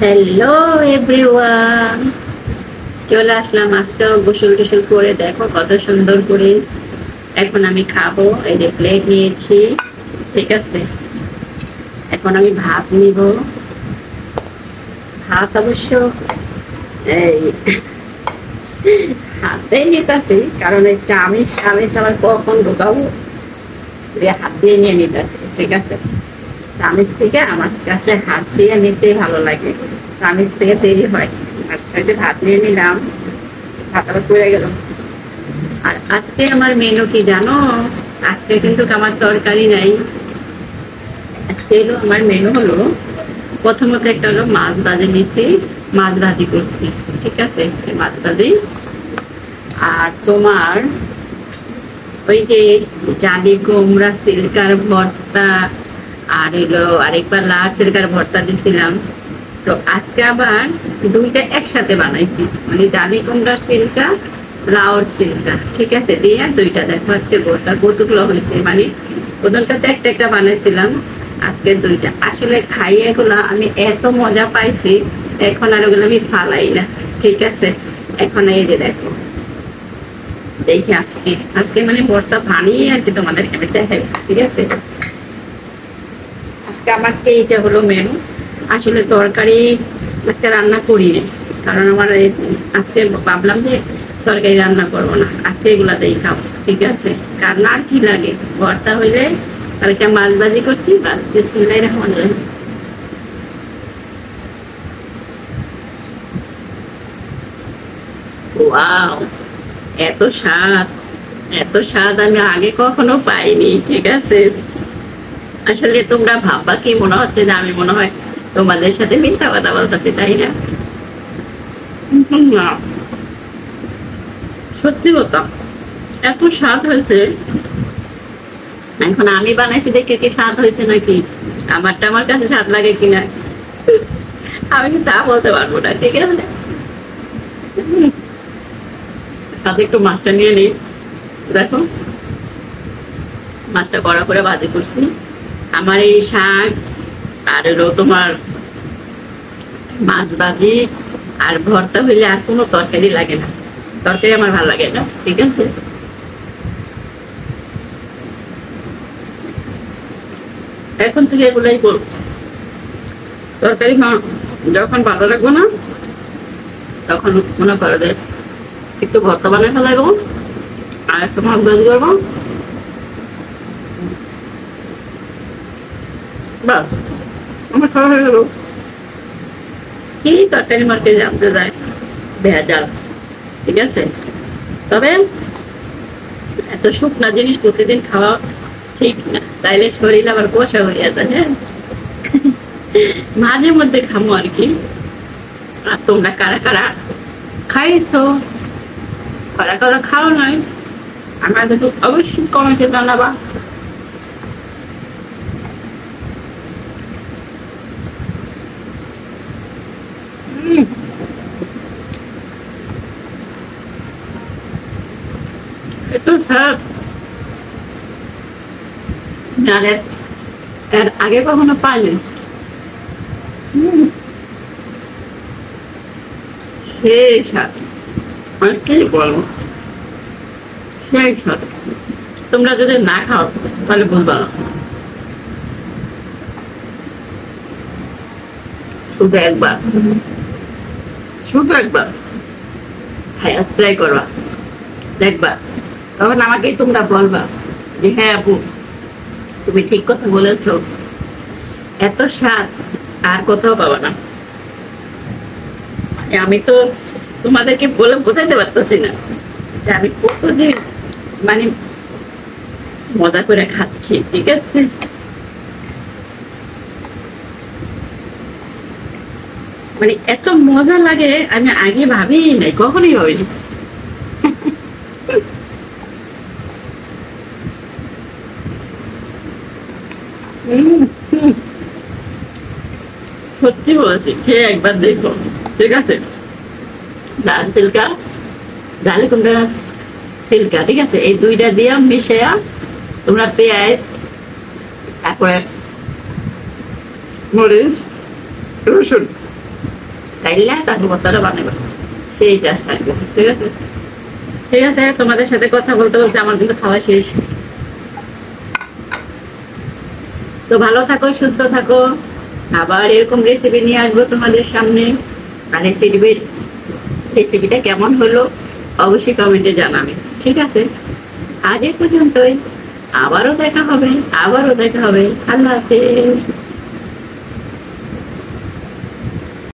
Hello everyone, চলে আসলাম আজকেও গোসল টোসল করে। দেখো কত সুন্দর করে এখন আমি খাবো। এই যে প্লেট নিয়েছি, ঠিক আছে। এখন আমি ভাত নিব। ভাত অবশ্য এই হাতে নিতেছি, কারণ এই চামিচ টামিচ আবার কখন ঢোকাবো, হাত দিয়ে নিয়ে নিতেছি, ঠিক আছে। চামিচ থেকে আমার কাছে হাত দিয়ে নিতে ভালো লাগে, চামিচ থেকে দেরি হয়। আচ্ছা, এই যে ভাত নিয়ে নিলাম, ভাত আবার পড়ে গেল। আর আজকে আমার মেনু কি জানো? আজকে কিন্তু আমার তরকারি নাই। আজকে হলো আমার মেনু হলো, প্রথমত একটা হলো মাছ ভাজি নিছি, মাছ ভাজি করছি, ঠিক আছে, মাছ ভাজি। আর তোমার ওই যে জালি কুমড়া সিল্কার ভর্তা, আর হলো আরেকবার লাল সিল্কার ভর্তা দিছিলাম। তো আজকে আবার দুইটা একসাথে বানাইছি, মানে জালি কুমড়ার সিল্কা, লাউর সিল্কা, ঠিক আছে, দিয়ে দুইটা। দেখো আজকে গোটা কতগুলো হয়েছে, মানে ওদেরটাতে একটা একটা বানাইছিলাম, আজকে দুইটা। আসলে খাইয়ে এগুলো আমি এত মজা পাইছি, এখন আর ওগুলো আমি ফালাই না, ঠিক আছে। এখন এই যে দেখো, দেখি আজকে আজকে মানে ভর্তা বানিয়ে আর কি তোমাদের আমি দেখাইছি, ঠিক আছে। আজকে আমার এইটা হলো মেনু। আসলে তরকারি আজকে রান্না করিনি, কারণ আমার আজকে ভাবলাম যে তরকারি রান্না করবো না, আজকে এগুলাতেই খাবো, ঠিক আছে। কারণ আর কি লাগে, ভর্তা হইলে আর একটা মাছ ভাজি করছি, বাস। বিসমিল্লাহির রহমানির রহিম। ওয়াও, এত স্বাদ, এত স্বাদ আমি আগে কখনো পাইনি, ঠিক আছে। আসলে তোমরা ভাববা কি মনে হচ্ছে যে আমি মনে হয় তোমাদের সাথে মিথ্যা কথা বলতেছি, তাই না? না, সত্যি কথা, এত স্বাদ হয়েছে। এখন আমি বানাইছি দেখে কি স্বাদ হয়েছে নাকি আমারটা আমার কাছে স্বাদ লাগে কিনা আমি তা বলতে পারবো না, ঠিক আছে। সাথে একটু মাছটা নিয়ে নিই। দেখো মাছটা কড়া করে ভাজি করছি। আমার এই শাক আর হলো তোমার মাছ ভাজি আর ভর্তা হইলে আর কোনো তরকারি লাগে না, তরকারি আমার ভালো লাগে না, ঠিক আছে। এখন থেকে এগুলাই করবো। তরকারি যখন ভালো লাগবো না, তখন মনে করো যে একটু ভর্তা বানিয়ে ফেলাইবো, আর একটু মাছ ভাজি করবো, বাস, আমার খাওয়া হয়ে গেল। কি তরকারি মার্কেটে জানতে যায় ভেজাল, ঠিক আছে। তবে এত শুকনা জিনিস প্রতিদিন খাওয়া ঠিক না, তাইলে শরীর আবার পোষা হইয়া যায়। হ্যাঁ, মাঝে মধ্যে খামো আর কি। আর তোমরা কারা কারা খাইছো, কারা কারা খাও নাই, আমাদের তো অবশ্যই কমেন্টে জানাবা। এত স্বাদ, আর এর আগে কখনো পাইনি। সেই স্বাদ, আর কি বলবো, সেই স্বাদ। তোমরা যদি না খাও তাহলে বুঝবা না। শুধু একবার, শুধু একবার খাইয়া ট্রাই করবা, দেখবা, তখন আমাকেই তোমরা বলবা যে হ্যাঁ আপু, তুমি ঠিক কথা বলেছো, এত স্বাদ আর কোথাও পাবা না। আমি তো তোমাদেরকে বলে বোঝাতে পারতেছি না যে আমি কত যে মানে মজা করে খাচ্ছি, ঠিক আছে। মানে এত মজা লাগে আমি আগে ভাবিই নাই, কখনোই ভাবিনি। হম, হম, সত্যি বলছি, খেয়ে একবার দেখো, ঠিক আছে। লাল সিল্কা, জালি কুমড়া সিল্কা, ঠিক আছে, এই দুইটা দিয়ে মিশিয়ে তোমরা পেঁয়াজ, তারপরে মরিচ, রসুন গাইলে তারপর ভর্তাটা বানাবে, সেই টেস্ট লাগবে। ঠিক আছে, ঠিক আছে, তোমাদের সাথে কথা বলতে বলতে আমার কিন্তু খাওয়া শেষ। তো ভালো থাকো, সুস্থ থাকো, আবার এরকম রেসিপি নিয়ে আসবো তোমাদের সামনে। আর রেসিপিটা কেমন হলো অবশ্যই কমেন্টে জানাবে। ঠিক আছে, আজ এ পর্যন্তই। আবারও দেখা হবে, আল্লাহ হাফেজ।